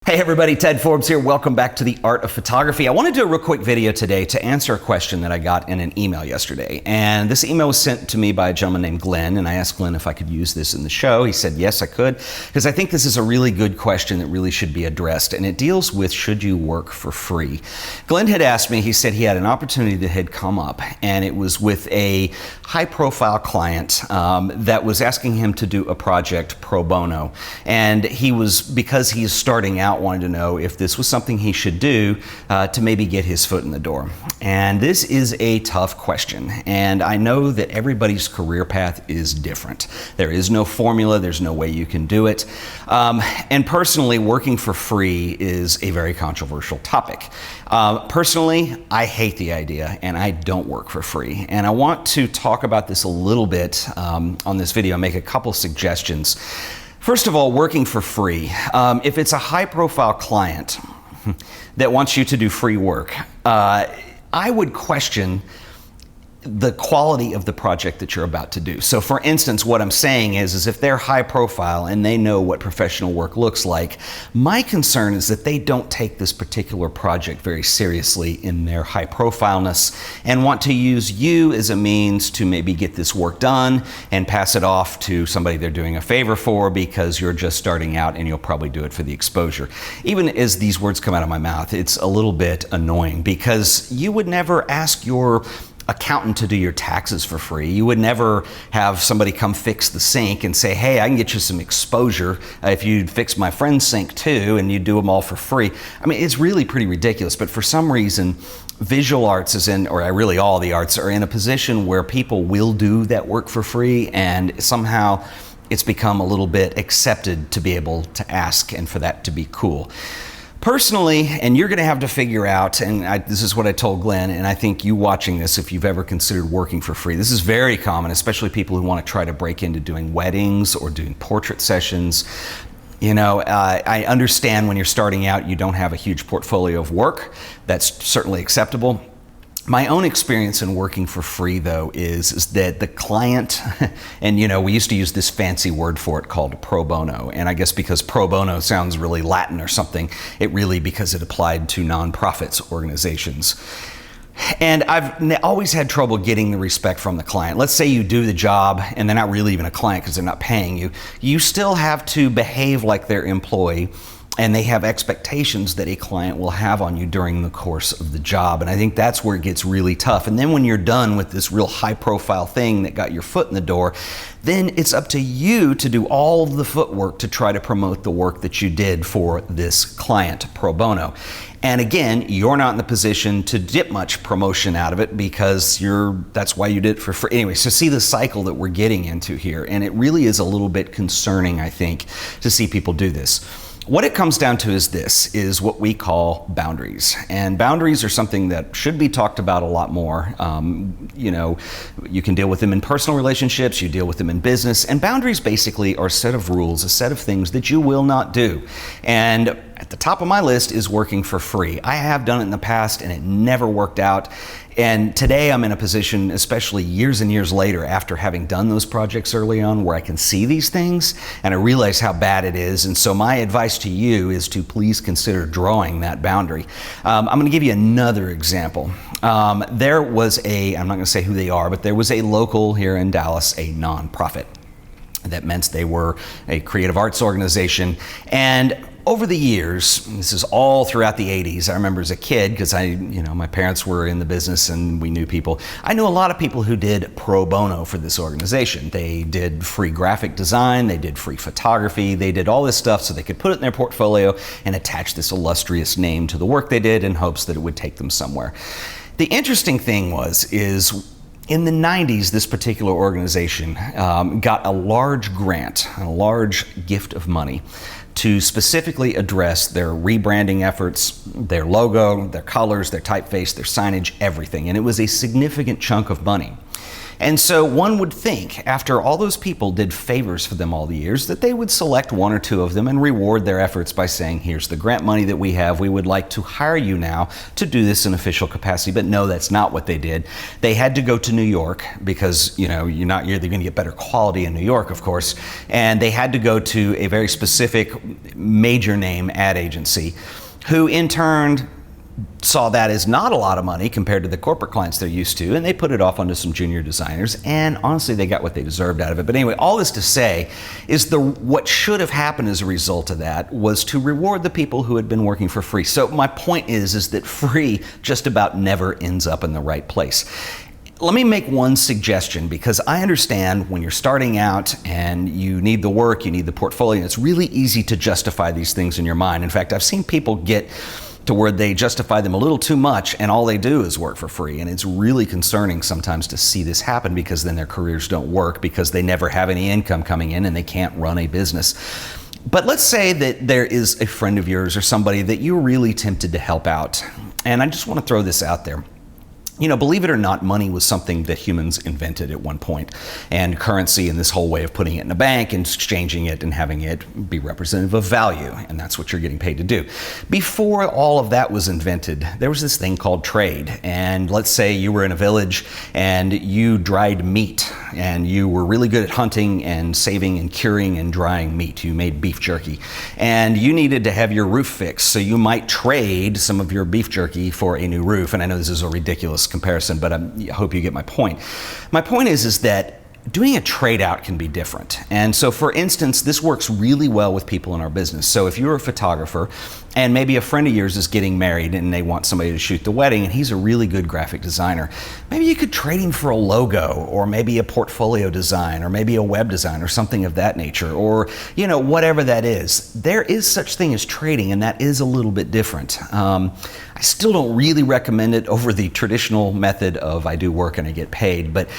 Hey everybody, Ted Forbes here. Welcome back to The Art of Photography. I want to do a real quick video today to answer a question that I got in an email yesterday. And this email was sent to me by a gentleman named Glenn, and I asked Glenn if I could use this in the show. He said yes, I could, because I think this is a really good question that really should be addressed, and it deals with should you work for free. Glenn had asked me, he said he had an opportunity that had come up, and it was with a high-profile client that was asking him to do a project pro bono. And he was, because he's starting out, wanted to know if this was something he should do to maybe get his foot in the door. And this is a tough question, and I know that everybody's career path is different. There is no formula, there's no way you can do it. And personally, working for free is a very controversial topic. Personally, I hate the idea, and I don't work for free. And I want to talk about this a little bit on this video, make a couple suggestions. First of all, working for free. If it's a high-profile client that wants you to do free work, I would question the quality of the project that you're about to do. So for instance, what I'm saying is if they're high profile and they know what professional work looks like, my concern is that they don't take this particular project very seriously in their high profileness and want to use you as a means to maybe get this work done and pass it off to somebody they're doing a favor for because you're just starting out and you'll probably do it for the exposure. Even as these words come out of my mouth, it's a little bit annoying because you would never ask your accountant to do your taxes for free. You would never have somebody come fix the sink and say, hey, I can get you some exposure if you fix my friend's sink too, and you do them all for free. I mean, it's really pretty ridiculous, but for some reason, visual arts is in, or really all the arts are in a position where people will do that work for free, and somehow it's become a little bit accepted to be able to ask and for that to be cool. Personally, and you're going to have to figure out, and this is what I told Glenn, and I think you watching this, if you've ever considered working for free, this is very common, especially people who want to try to break into doing weddings or doing portrait sessions. You know, I understand when you're starting out, you don't have a huge portfolio of work. That's certainly acceptable. My own experience in working for free, though, is that the client, and you know, we used to use this fancy word for it called pro bono, and I guess because pro bono sounds really Latin or something, it really because it applied to nonprofits organizations. And I've always had trouble getting the respect from the client. Let's say you do the job and they're not really even a client because they're not paying you. You still have to behave like their employee, and they have expectations that a client will have on you during the course of the job. And I think that's where it gets really tough. And then when you're done with this real high profile thing that got your foot in the door, then it's up to you to do all of the footwork to try to promote the work that you did for this client pro bono. And again, you're not in the position to get much promotion out of it because that's why you did it for free. Anyway, so see the cycle that we're getting into here. And it really is a little bit concerning, I think, to see people do this. What it comes down to is what we call boundaries. And boundaries are something that should be talked about a lot more. You know, you can deal with them in personal relationships, you deal with them in business, and boundaries basically are a set of rules, a set of things that you will not do. And at the top of my list is working for free. I have done it in the past and it never worked out. And today I'm in a position, especially years and years later after having done those projects early on, where I can see these things and I realize how bad it is. And so my advice to you is to please consider drawing that boundary. I'm going to give you another example. There was I'm not going to say who they are, but there was a local here in Dallas, a nonprofit. That meant they were a creative arts organization. And over the years, this is all throughout the 80s, I remember as a kid, because my parents were in the business and we knew people. I knew a lot of people who did pro bono for this organization. They did free graphic design, they did free photography, they did all this stuff so they could put it in their portfolio and attach this illustrious name to the work they did in hopes that it would take them somewhere. The interesting thing is in the 90s, this particular organization got a large grant, a large gift of money to specifically address their rebranding efforts, their logo, their colors, their typeface, their signage, everything. And it was a significant chunk of money. And so one would think, after all those people did favors for them all the years, that they would select one or two of them and reward their efforts by saying, here's the grant money that we have. We would like to hire you now to do this in official capacity. But no, that's not what they did. They had to go to New York because, you're going to get better quality in New York, of course. And they had to go to a very specific major name ad agency, who in turn saw that as not a lot of money compared to the corporate clients they're used to, and they put it off onto some junior designers, and honestly they got what they deserved out of it. But anyway, all this to say is what should have happened as a result of that was to reward the people who had been working for free. So my point is that free just about never ends up in the right place. Let me make one suggestion, because I understand when you're starting out and you need the work, you need the portfolio, it's really easy to justify these things in your mind. In fact, I've seen people get to where they justify them a little too much and all they do is work for free. And it's really concerning sometimes to see this happen, because then their careers don't work because they never have any income coming in and they can't run a business. But let's say that there is a friend of yours or somebody that you're really tempted to help out. And I just want to throw this out there. Believe it or not, money was something that humans invented at one point, and currency and this whole way of putting it in a bank and exchanging it and having it be representative of value, and that's what you're getting paid to do. Before all of that was invented, there was this thing called trade, and let's say you were in a village and you dried meat, and you were really good at hunting and saving and curing and drying meat. You made beef jerky, and you needed to have your roof fixed, so you might trade some of your beef jerky for a new roof. And I know this is a ridiculous comparison, but I hope you get my point. My point is that doing a trade out can be different. And so for instance, this works really well with people in our business. So if you're a photographer and maybe a friend of yours is getting married and they want somebody to shoot the wedding and he's a really good graphic designer, maybe you could trade him for a logo or maybe a portfolio design or maybe a web design or something of that nature, or whatever that is. There is such thing as trading, and that is a little bit different. I still don't really recommend it over the traditional method of I do work and I get paid, but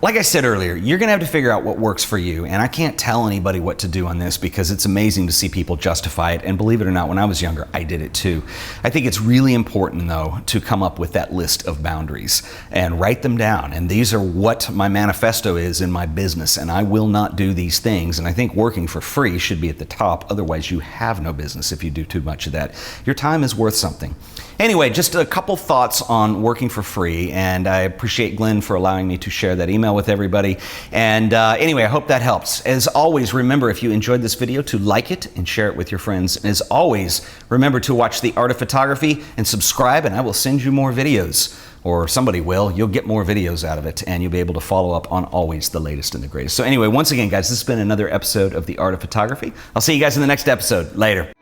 like I said earlier, you're going to have to figure out what works for you, and I can't tell anybody what to do on this because it's amazing to see people justify it, and believe it or not, when I was younger, I did it too. I think it's really important, though, to come up with that list of boundaries and write them down, and these are what my manifesto is in my business, and I will not do these things, and I think working for free should be at the top. Otherwise, you have no business if you do too much of that. Your time is worth something. Anyway, just a couple thoughts on working for free, and I appreciate Glenn for allowing me to share that email with everybody. And anyway, I hope that helps. As always, remember, if you enjoyed this video, to like it and share it with your friends. And as always, remember to watch The Art of Photography and subscribe, and I will send you more videos. Or somebody will. You'll get more videos out of it, and you'll be able to follow up on always the latest and the greatest. So anyway, once again, guys, this has been another episode of The Art of Photography. I'll see you guys in the next episode. Later.